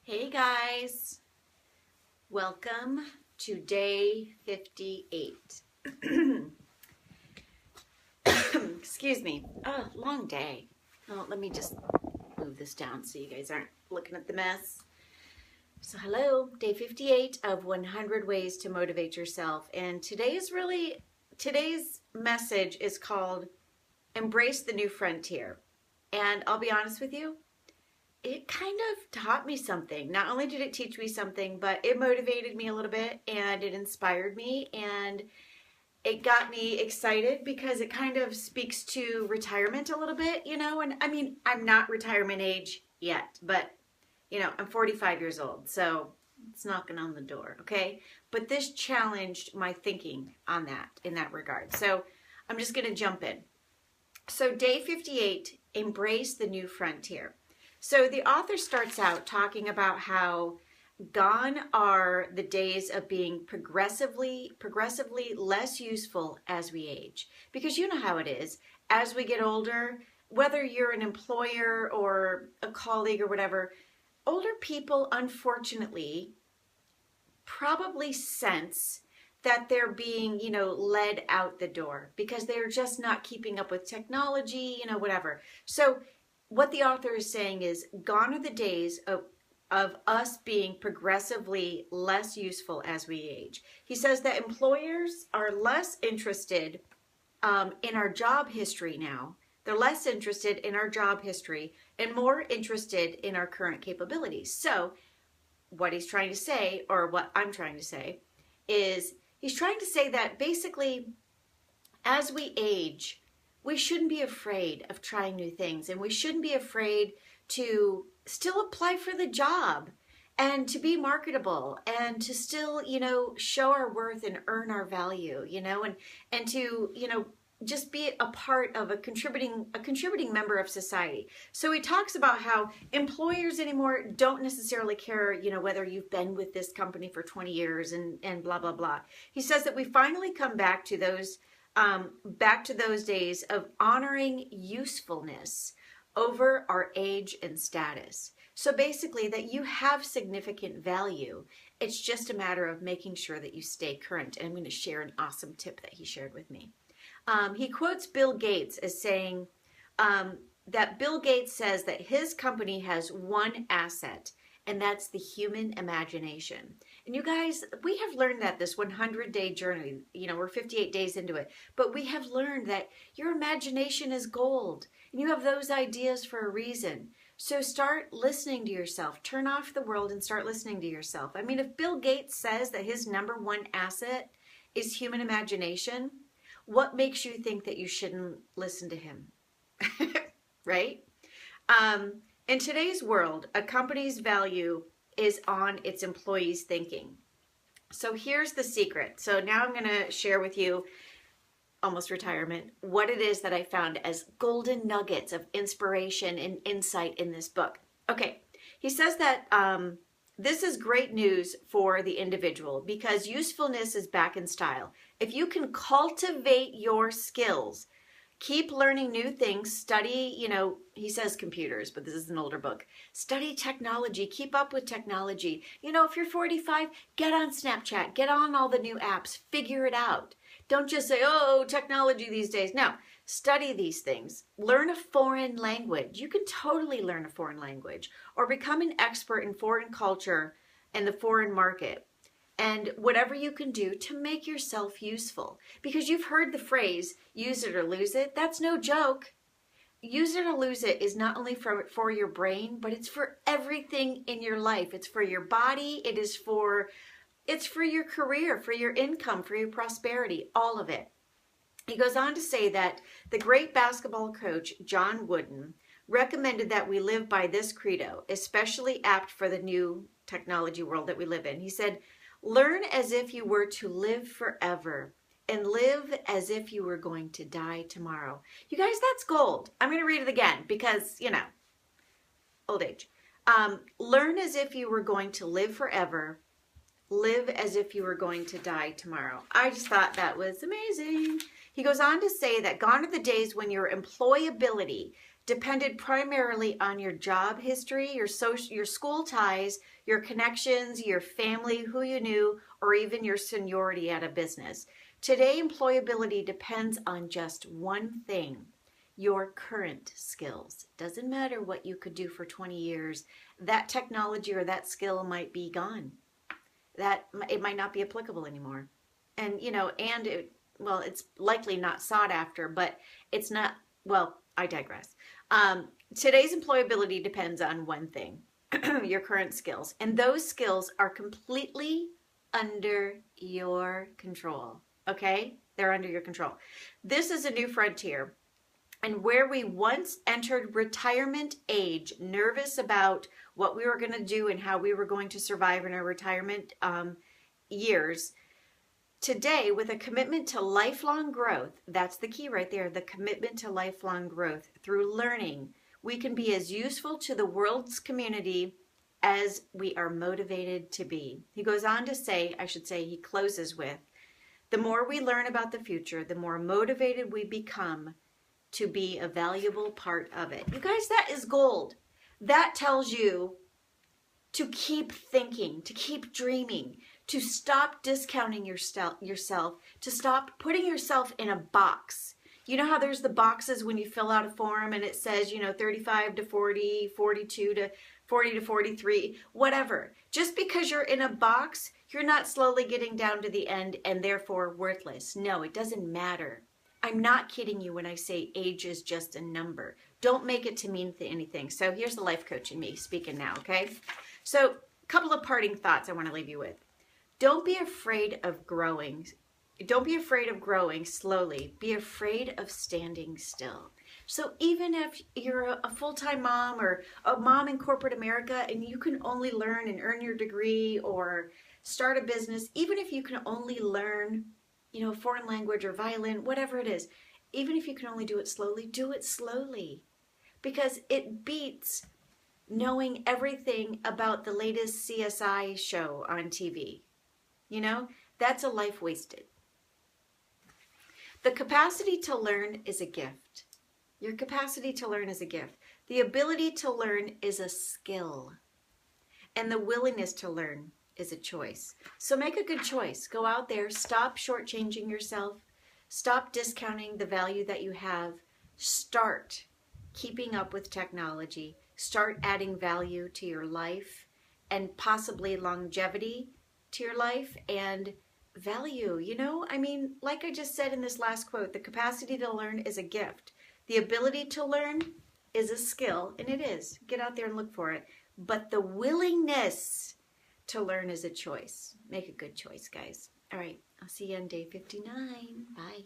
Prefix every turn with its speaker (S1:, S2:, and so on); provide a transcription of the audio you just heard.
S1: Hey guys, welcome to day 58. Excuse me. Oh, long day. Oh, let me just move this down so you guys aren't looking at the mess. So hello, day 58 of 100 Ways to Motivate Yourself. And today's message is called Embrace the New Frontier. And I'll be honest with you, it kind of taught me something. Not only did it teach me something, but it motivated me a little bit and it inspired me and it got me excited because it kind of speaks to retirement a little bit, and I mean, I'm not retirement age yet, but I'm 45 years old, so it's knocking on the door, okay? But this challenged my thinking on that, in that regard. So I'm just going to jump in. So day 58, embrace the new frontier. So the author starts out talking about how gone are the days of being progressively less useful as we age. Because you know how it is. As we get older, whether you're an employer or a colleague or whatever, older people, unfortunately, probably sense that they're being, led out the door because they're just not keeping up with technology, whatever. So what the author is saying is, gone are the days of us being progressively less useful as we age. He says that employers are less interested in our job history now. They're less interested in our job history and more interested in our current capabilities. So what he's trying to say, or what I'm trying to say, is he's trying to say that basically as we age, we shouldn't be afraid of trying new things, and we shouldn't be afraid to still apply for the job and to be marketable and to still, show our worth and earn our value, and to, just be a part of a contributing member of society. So he talks about how employers anymore don't necessarily care, whether you've been with this company for 20 years and blah, blah, blah. He says that we finally come back to those days of honoring usefulness over our age and status. So basically that you have significant value. It's just a matter of making sure that you stay current. And I'm going to share an awesome tip that he shared with me. He quotes Bill Gates as saying that Bill Gates says that his company has one asset, and that's the human imagination. And you guys, we have learned that this 100-day journey, we're 58 days into it, but we have learned that your imagination is gold, and you have those ideas for a reason. So start listening to yourself. Turn off the world and start listening to yourself. I mean, if Bill Gates says that his number one asset is human imagination, what makes you think that you shouldn't listen to him? Right? In today's world, a company's value is on its employees' thinking. So here's the secret. So now I'm going to share with you, almost retirement, what it is that I found as golden nuggets of inspiration and insight in this book. Okay, he says that this is great news for the individual because usefulness is back in style. If you can cultivate your skills, keep learning new things, study, he says computers, but this is an older book. Study technology, keep up with technology. If you're 45, get on Snapchat, get on all the new apps, figure it out. Don't just say, oh, technology these days. No, study these things. Learn a foreign language. You can totally learn a foreign language or become an expert in foreign culture and the foreign market. And whatever you can do to make yourself useful. Because you've heard the phrase, use it or lose it. That's no joke. Use it or lose it is not only for your brain, but it's for everything in your life. It's for your body. It's for your career, for your income, for your prosperity, all of it. He goes on to say that the great basketball coach, John Wooden, recommended that we live by this credo, especially apt for the new technology world that we live in. He said, learn as if you were to live forever and live as if you were going to die tomorrow. You guys, that's gold. I'm going to read it again because, old age. Learn as if you were going to live forever. Live as if you were going to die tomorrow. I just thought that was amazing. He goes on to say that gone are the days when your employability depended primarily on your job history, your school ties, your connections, your family, who you knew, or even your seniority at a business. Today, employability depends on just one thing: your current skills. Doesn't matter what you could do for 20 years. That technology or that skill might be gone. That it might not be applicable anymore. And it's likely not sought after, but it's not, well, I digress. Today's employability depends on one thing: your current skills. And those skills are completely under your control. Okay? They're under your control. This is a new frontier. And where we once entered retirement age, nervous about what we were going to do and how we were going to survive in our retirement years, today, with a commitment to lifelong growth, that's the key right there, the commitment to lifelong growth through learning, we can be as useful to the world's community as we are motivated to be. He goes on to say, he closes with, the more we learn about the future, the more motivated we become to be a valuable part of it. You guys, that is gold. That tells you to keep thinking, to keep dreaming, to stop discounting yourself, to stop putting yourself in a box. You know how there's the boxes when you fill out a form and it says, 35 to 40, 42 to 40 to 43, whatever. Just because you're in a box, you're not slowly getting down to the end and therefore worthless. No, it doesn't matter. I'm not kidding you when I say age is just a number. Don't make it to mean anything. So here's the life coach in me speaking now, okay? So a couple of parting thoughts I want to leave you with. Don't be afraid of growing. Don't be afraid of growing slowly. Be afraid of standing still. So even if you're a full-time mom or a mom in corporate America and you can only learn and earn your degree or start a business, even if you can only learn a foreign language or violin, whatever it is, even if you can only do it slowly, because it beats knowing everything about the latest CSI show on TV. That's a life wasted. The capacity to learn is a gift. Your capacity to learn is a gift. The ability to learn is a skill. And the willingness to learn is a choice. So make a good choice. Go out there, stop shortchanging yourself, stop discounting the value that you have, start keeping up with technology, start adding value to your life and possibly longevity to your life and value. Like I just said in this last quote, the capacity to learn is a gift. The ability to learn is a skill, and it is. Get out there and look for it. But the willingness to learn is a choice. Make a good choice, guys. All right, I'll see you on day 59. Bye.